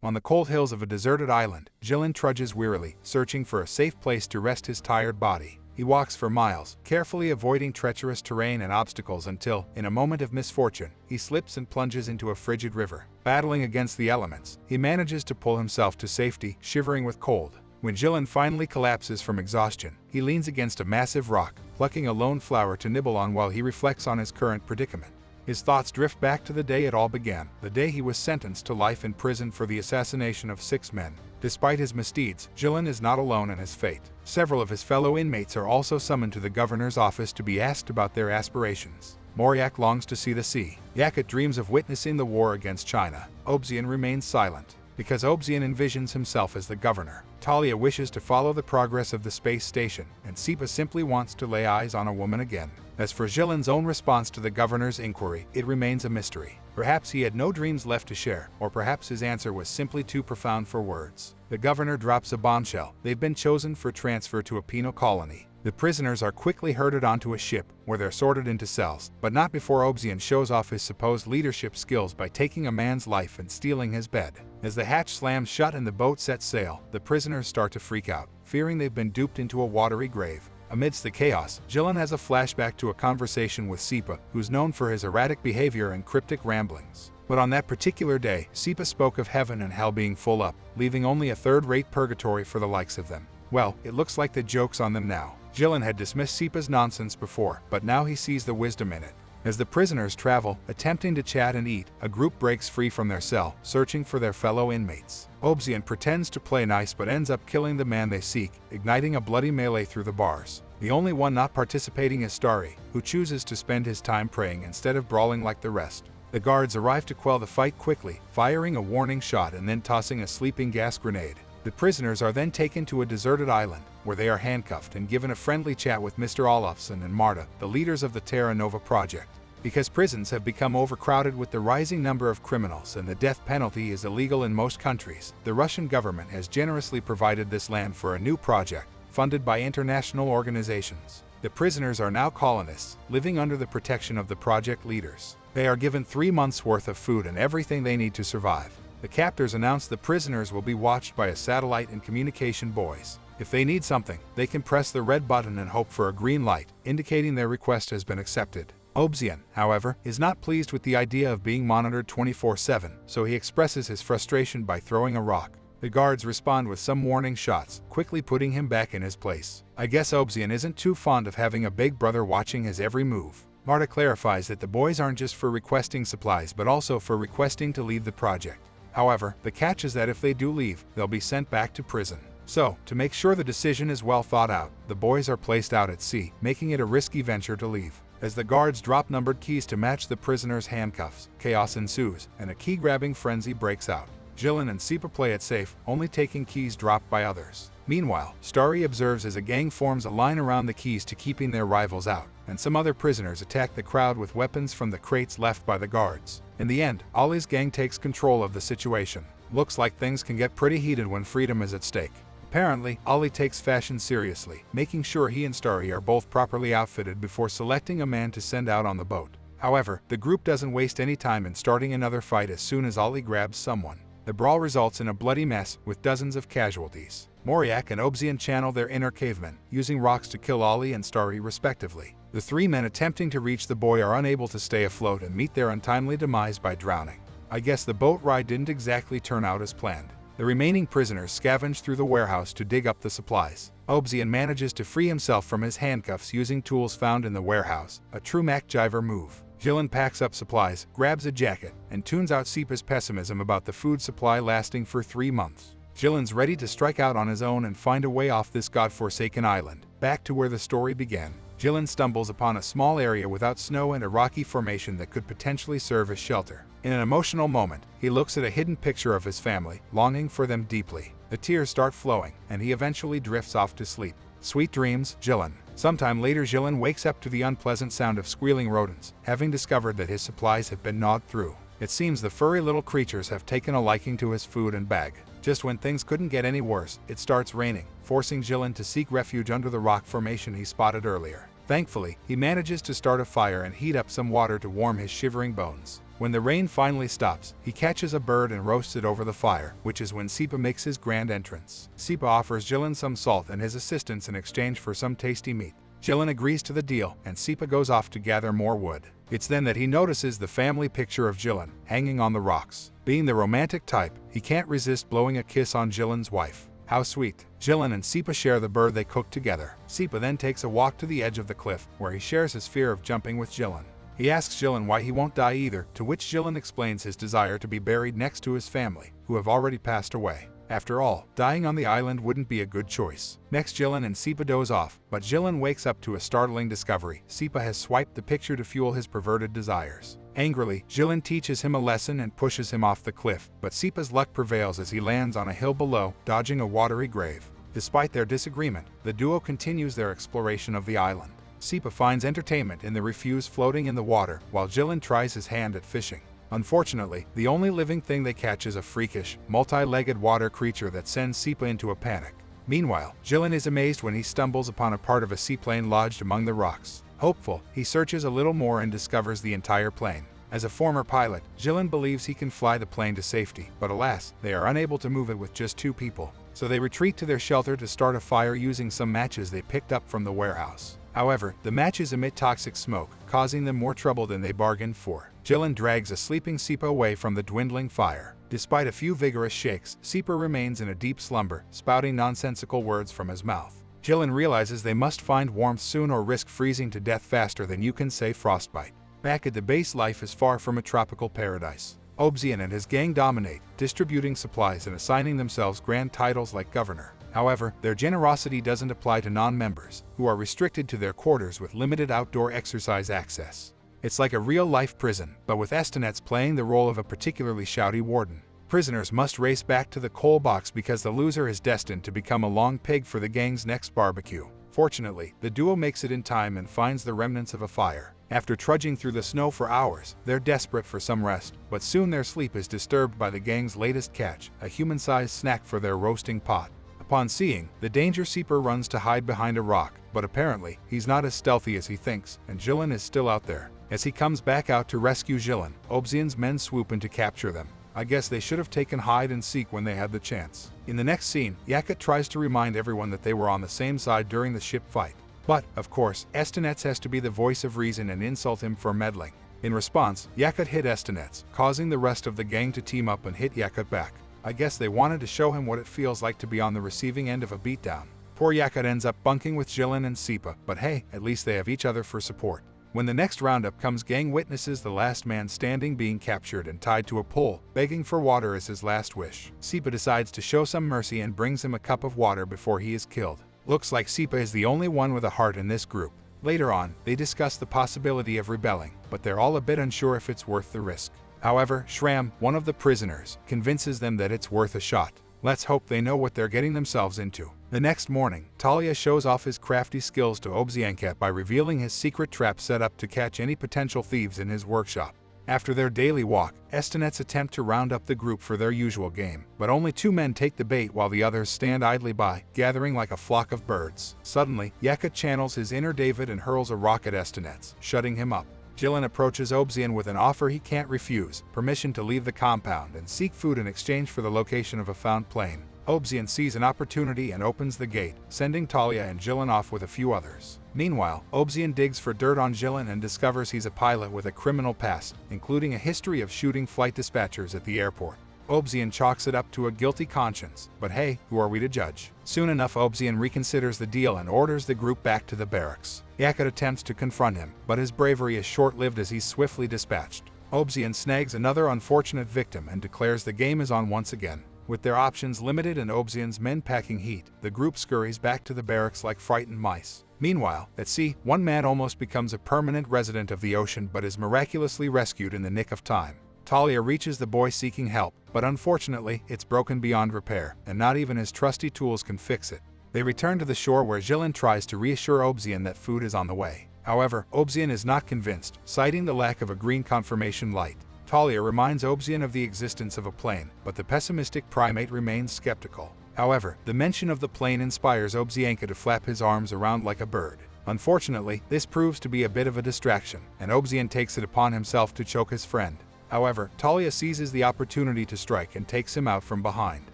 On the cold hills of a deserted island, Jilin trudges wearily, searching for a safe place to rest his tired body. He walks for miles, carefully avoiding treacherous terrain and obstacles until, in a moment of misfortune, he slips and plunges into a frigid river. Battling against the elements, he manages to pull himself to safety, shivering with cold. When Jilin finally collapses from exhaustion, he leans against a massive rock, plucking a lone flower to nibble on while he reflects on his current predicament. His thoughts drift back to the day it all began, the day he was sentenced to life in prison for the assassination of 6 men. Despite his misdeeds, Jilin is not alone in his fate. Several of his fellow inmates are also summoned to the governor's office to be asked about their aspirations. Moryak longs to see the sea. Yakat dreams of witnessing the war against China. Obsian remains silent, because Obsian envisions himself as the governor. Talia wishes to follow the progress of the space station, and Sipa simply wants to lay eyes on a woman again. As for Jilin's own response to the governor's inquiry, it remains a mystery. Perhaps he had no dreams left to share, or perhaps his answer was simply too profound for words. The governor drops a bombshell. They've been chosen for transfer to a penal colony. The prisoners are quickly herded onto a ship, where they're sorted into cells, but not before Obsian shows off his supposed leadership skills by taking a man's life and stealing his bed. As the hatch slams shut and the boat sets sail, the prisoners start to freak out, fearing they've been duped into a watery grave. Amidst the chaos, Jilin has a flashback to a conversation with Sipa, who's known for his erratic behavior and cryptic ramblings. But on that particular day, Sipa spoke of heaven and hell being full up, leaving only a third-rate purgatory for the likes of them. Well, it looks like the joke's on them now. Jilin had dismissed Sipa's nonsense before, but now he sees the wisdom in it. As the prisoners travel, attempting to chat and eat, a group breaks free from their cell, searching for their fellow inmates. Obsian pretends to play nice but ends up killing the man they seek, igniting a bloody melee through the bars. The only one not participating is Starry, who chooses to spend his time praying instead of brawling like the rest. The guards arrive to quell the fight quickly, firing a warning shot and then tossing a sleeping gas grenade. The prisoners are then taken to a deserted island, where they are handcuffed and given a friendly chat with Mr. Olofsson and Marta, the leaders of the Terra Nova project. Because prisons have become overcrowded with the rising number of criminals and the death penalty is illegal in most countries, the Russian government has generously provided this land for a new project, funded by international organizations. The prisoners are now colonists, living under the protection of the project leaders. They are given 3 months' worth of food and everything they need to survive. The captors announce the prisoners will be watched by a satellite and communication buoys. If they need something, they can press the red button and hope for a green light, indicating their request has been accepted. Obsian, however, is not pleased with the idea of being monitored 24/7, so he expresses his frustration by throwing a rock. The guards respond with some warning shots, quickly putting him back in his place. I guess Obsian isn't too fond of having a big brother watching his every move. Marta clarifies that the boys aren't just for requesting supplies but also for requesting to leave the project. However, the catch is that if they do leave, they'll be sent back to prison. So, to make sure the decision is well thought out, the boys are placed out at sea, making it a risky venture to leave. As the guards drop numbered keys to match the prisoners' handcuffs, chaos ensues, and a key-grabbing frenzy breaks out. Jilin and Sipa play it safe, only taking keys dropped by others. Meanwhile, Starry observes as a gang forms a line around the keys to keeping their rivals out, and some other prisoners attack the crowd with weapons from the crates left by the guards. In the end, Ollie's gang takes control of the situation. Looks like things can get pretty heated when freedom is at stake. Apparently, Ollie takes fashion seriously, making sure he and Starry are both properly outfitted before selecting a man to send out on the boat. However, the group doesn't waste any time in starting another fight as soon as Ollie grabs someone. The brawl results in a bloody mess with dozens of casualties. Moryak and Obsian channel their inner cavemen, using rocks to kill Ollie and Starry respectively. The 3 men attempting to reach the boy are unable to stay afloat and meet their untimely demise by drowning. I guess the boat ride didn't exactly turn out as planned. The remaining prisoners scavenge through the warehouse to dig up the supplies. Obsian manages to free himself from his handcuffs using tools found in the warehouse, a true MacGyver move. Jilin packs up supplies, grabs a jacket, and tunes out Sipa's pessimism about the food supply lasting for 3 months. Jilin's ready to strike out on his own and find a way off this godforsaken island. Back to where the story began. Jilin stumbles upon a small area without snow and a rocky formation that could potentially serve as shelter. In an emotional moment, he looks at a hidden picture of his family, longing for them deeply. The tears start flowing, and he eventually drifts off to sleep. Sweet dreams, Jilin. Sometime later, Jilin wakes up to the unpleasant sound of squealing rodents, having discovered that his supplies have been gnawed through. It seems the furry little creatures have taken a liking to his food and bag. Just when things couldn't get any worse, it starts raining, forcing Jilin to seek refuge under the rock formation he spotted earlier. Thankfully, he manages to start a fire and heat up some water to warm his shivering bones. When the rain finally stops, he catches a bird and roasts it over the fire, which is when Sipa makes his grand entrance. Sipa offers Jilin some salt and his assistance in exchange for some tasty meat. Jilin agrees to the deal, and Sipa goes off to gather more wood. It's then that he notices the family picture of Jilin hanging on the rocks. Being the romantic type, he can't resist blowing a kiss on Jilin's wife. How sweet. Jilin and Sipa share the bird they cooked together. Sipa then takes a walk to the edge of the cliff, where he shares his fear of jumping with Jilin. He asks Jilin why he won't die either, to which Jilin explains his desire to be buried next to his family, who have already passed away. After all, dying on the island wouldn't be a good choice. Next, Jilin and Sipa doze off, but Jilin wakes up to a startling discovery. Sipa has swiped the picture to fuel his perverted desires. Angrily, Jilin teaches him a lesson and pushes him off the cliff, but Sipa's luck prevails as he lands on a hill below, dodging a watery grave. Despite their disagreement, the duo continues their exploration of the island. Sipa finds entertainment in the refuse floating in the water, while Jilin tries his hand at fishing. Unfortunately, the only living thing they catch is a freakish, multi-legged water creature that sends Sipa into a panic. Meanwhile, Jilin is amazed when he stumbles upon a part of a seaplane lodged among the rocks. Hopeful, he searches a little more and discovers the entire plane. As a former pilot, Jilin believes he can fly the plane to safety, but alas, they are unable to move it with just 2 people. So they retreat to their shelter to start a fire using some matches they picked up from the warehouse. However, the matches emit toxic smoke, causing them more trouble than they bargained for. Jilin drags a sleeping Sipa away from the dwindling fire. Despite a few vigorous shakes, Sipa remains in a deep slumber, spouting nonsensical words from his mouth. Jilin realizes they must find warmth soon or risk freezing to death faster than you can say frostbite. Back at the base, life is far from a tropical paradise. Obsidian and his gang dominate, distributing supplies and assigning themselves grand titles like governor. However, their generosity doesn't apply to non-members, who are restricted to their quarters with limited outdoor exercise access. It's like a real-life prison, but with Estonets playing the role of a particularly shouty warden. Prisoners must race back to the coal box because the loser is destined to become a long pig for the gang's next barbecue. Fortunately, the duo makes it in time and finds the remnants of a fire. After trudging through the snow for hours, they're desperate for some rest, but soon their sleep is disturbed by the gang's latest catch, a human-sized snack for their roasting pot. Upon seeing the danger, Sipa runs to hide behind a rock, but apparently, he's not as stealthy as he thinks, and Jilin is still out there. As he comes back out to rescue Jilin, Obsidian's men swoop in to capture them. I guess they should have taken hide and seek when they had the chance. In the next scene, Yakut tries to remind everyone that they were on the same side during the ship fight. But, of course, Estonets has to be the voice of reason and insult him for meddling. In response, Yakut hit Estonets, causing the rest of the gang to team up and hit Yakut back. I guess they wanted to show him what it feels like to be on the receiving end of a beatdown. Poor Yakut ends up bunking with Jilin and Sipa, but hey, at least they have each other for support. When the next roundup comes, gang witnesses the last man standing being captured and tied to a pole, begging for water as his last wish. Sipa decides to show some mercy and brings him a cup of water before he is killed. Looks like Sipa is the only one with a heart in this group. Later on, they discuss the possibility of rebelling, but they're all a bit unsure if it's worth the risk. However, Shram, one of the prisoners, convinces them that it's worth a shot. Let's hope they know what they're getting themselves into. The next morning, Talia shows off his crafty skills to Obsidiancat by revealing his secret trap set up to catch any potential thieves in his workshop. After their daily walk, Estonets attempt to round up the group for their usual game, but only 2 men take the bait while the others stand idly by, gathering like a flock of birds. Suddenly, Yakut channels his inner David and hurls a rock at Estonets, shutting him up. Jilin approaches Obsidian with an offer he can't refuse, permission to leave the compound and seek food in exchange for the location of a found plane. Obsidian sees an opportunity and opens the gate, sending Talia and Jilin off with a few others. Meanwhile, Obsidian digs for dirt on Jilin and discovers he's a pilot with a criminal past, including a history of shooting flight dispatchers at the airport. Obsidian chalks it up to a guilty conscience, but hey, who are we to judge? Soon enough, Obsidian reconsiders the deal and orders the group back to the barracks. Yakut attempts to confront him, but his bravery is short-lived as he's swiftly dispatched. Obsidian snags another unfortunate victim and declares the game is on once again. With their options limited and Obsidian's men packing heat, the group scurries back to the barracks like frightened mice. Meanwhile, at sea, one man almost becomes a permanent resident of the ocean but is miraculously rescued in the nick of time. Talia reaches the boy seeking help, but unfortunately, it's broken beyond repair, and not even his trusty tools can fix it. They return to the shore where Jilin tries to reassure Obsidian that food is on the way. However, Obsidian is not convinced, citing the lack of a green confirmation light. Talia reminds Obsidian of the existence of a plane, but the pessimistic primate remains skeptical. However, the mention of the plane inspires Obsidianka to flap his arms around like a bird. Unfortunately, this proves to be a bit of a distraction, and Obsidian takes it upon himself to choke his friend. However, Talia seizes the opportunity to strike and takes him out from behind.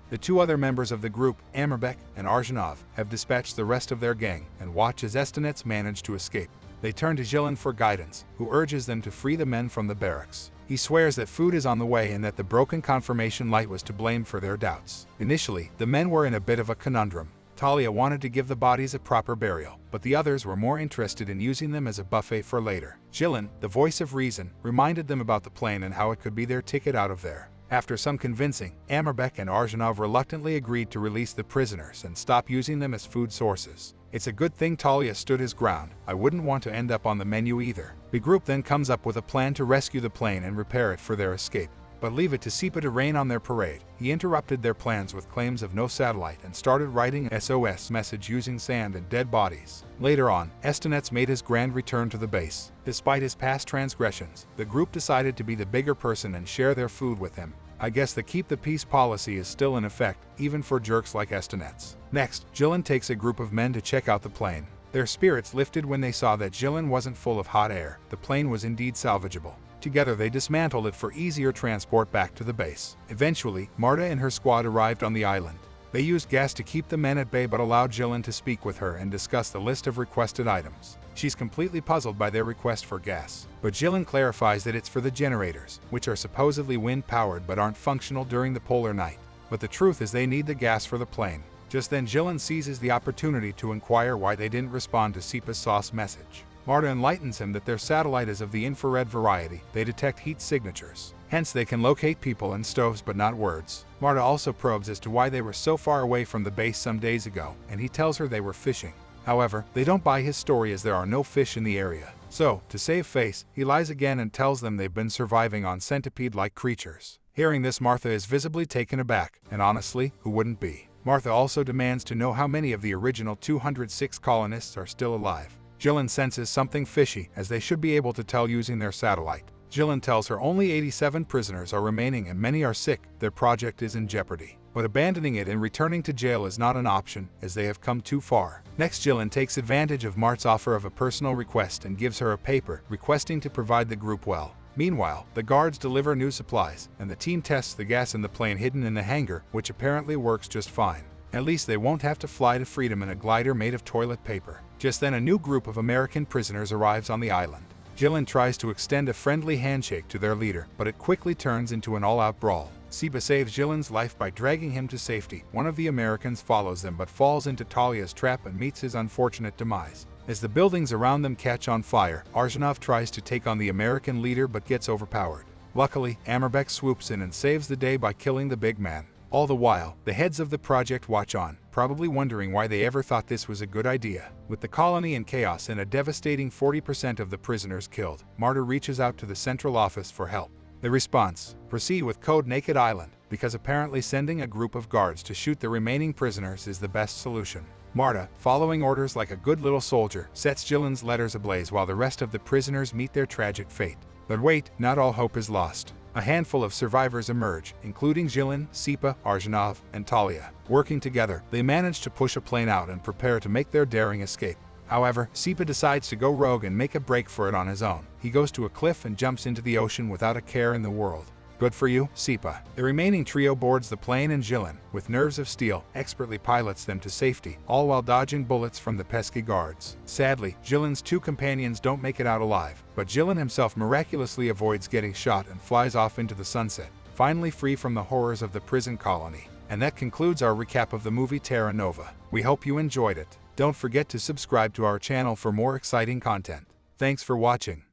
The two other members of the group, Amerbek and Arjanov, have dispatched the rest of their gang and watch as Estonets manage to escape. They turn to Jilin for guidance, who urges them to free the men from the barracks. He swears that food is on the way and that the broken confirmation light was to blame for their doubts. Initially, the men were in a bit of a conundrum. Talia wanted to give the bodies a proper burial, but the others were more interested in using them as a buffet for later. Jilin, the voice of reason, reminded them about the plane and how it could be their ticket out of there. After some convincing, Amerbek and Arjanov reluctantly agreed to release the prisoners and stop using them as food sources. It's a good thing Talia stood his ground. I wouldn't want to end up on the menu either. The group then comes up with a plan to rescue the plane and repair it for their escape, but leave it to Sipa to rain on their parade. He interrupted their plans with claims of no satellite and started writing an SOS message using sand and dead bodies. Later on, Estonets made his grand return to the base. Despite his past transgressions, the group decided to be the bigger person and share their food with him. I guess the keep the peace policy is still in effect, even for jerks like Estonets. Next, Jilin takes a group of men to check out the plane. Their spirits lifted when they saw that Jilin wasn't full of hot air. The plane was indeed salvageable. Together they dismantled it for easier transport back to the base. Eventually, Marta and her squad arrived on the island. They used gas to keep the men at bay but allowed Jilin to speak with her and discuss the list of requested items. She's completely puzzled by their request for gas, but Jilin clarifies that it's for the generators, which are supposedly wind-powered but aren't functional during the polar night. But the truth is they need the gas for the plane. Just then Jilin seizes the opportunity to inquire why they didn't respond to Sipa's sauce message. Marta enlightens him that their satellite is of the infrared variety. They detect heat signatures. Hence they can locate people and stoves but not words. Marta also probes as to why they were so far away from the base some days ago, and he tells her they were fishing. However, they don't buy his story as there are no fish in the area. So, to save face, he lies again and tells them they've been surviving on centipede-like creatures. Hearing this, Martha is visibly taken aback, and honestly, who wouldn't be? Martha also demands to know how many of the original 206 colonists are still alive. Jilin senses something fishy, as they should be able to tell using their satellite. Jilin tells her only 87 prisoners are remaining and many are sick. Their project is in jeopardy. But abandoning it and returning to jail is not an option, as they have come too far. Next, Jilin takes advantage of Mart's offer of a personal request and gives her a paper requesting to provide the group well. Meanwhile, the guards deliver new supplies, and the team tests the gas in the plane hidden in the hangar, which apparently works just fine. At least they won't have to fly to freedom in a glider made of toilet paper. Just then a new group of American prisoners arrives on the island. Jilin tries to extend a friendly handshake to their leader, but it quickly turns into an all-out brawl. Sipa saves Jilin's life by dragging him to safety. One of the Americans follows them but falls into Talia's trap and meets his unfortunate demise. As the buildings around them catch on fire, Arjanov tries to take on the American leader but gets overpowered. Luckily, Amerbek swoops in and saves the day by killing the big man. All the while, the heads of the project watch on, probably wondering why they ever thought this was a good idea. With the colony in chaos and a devastating 40% of the prisoners killed, Marta reaches out to the central office for help. The response: proceed with Code Naked Island, because apparently sending a group of guards to shoot the remaining prisoners is the best solution. Marta, following orders like a good little soldier, sets Jilin's letters ablaze while the rest of the prisoners meet their tragic fate. But wait, not all hope is lost. A handful of survivors emerge, including Jilin, Sipa, Arjanov, and Talia. Working together, they manage to push a plane out and prepare to make their daring escape. However, Sipa decides to go rogue and make a break for it on his own. He goes to a cliff and jumps into the ocean without a care in the world. Good for you, Sipa. The remaining trio boards the plane and Jilin, with nerves of steel, expertly pilots them to safety, all while dodging bullets from the pesky guards. Sadly, Jilin's two companions don't make it out alive, but Jilin himself miraculously avoids getting shot and flies off into the sunset, finally free from the horrors of the prison colony. And that concludes our recap of the movie Terra Nova. We hope you enjoyed it. Don't forget to subscribe to our channel for more exciting content. Thanks for watching.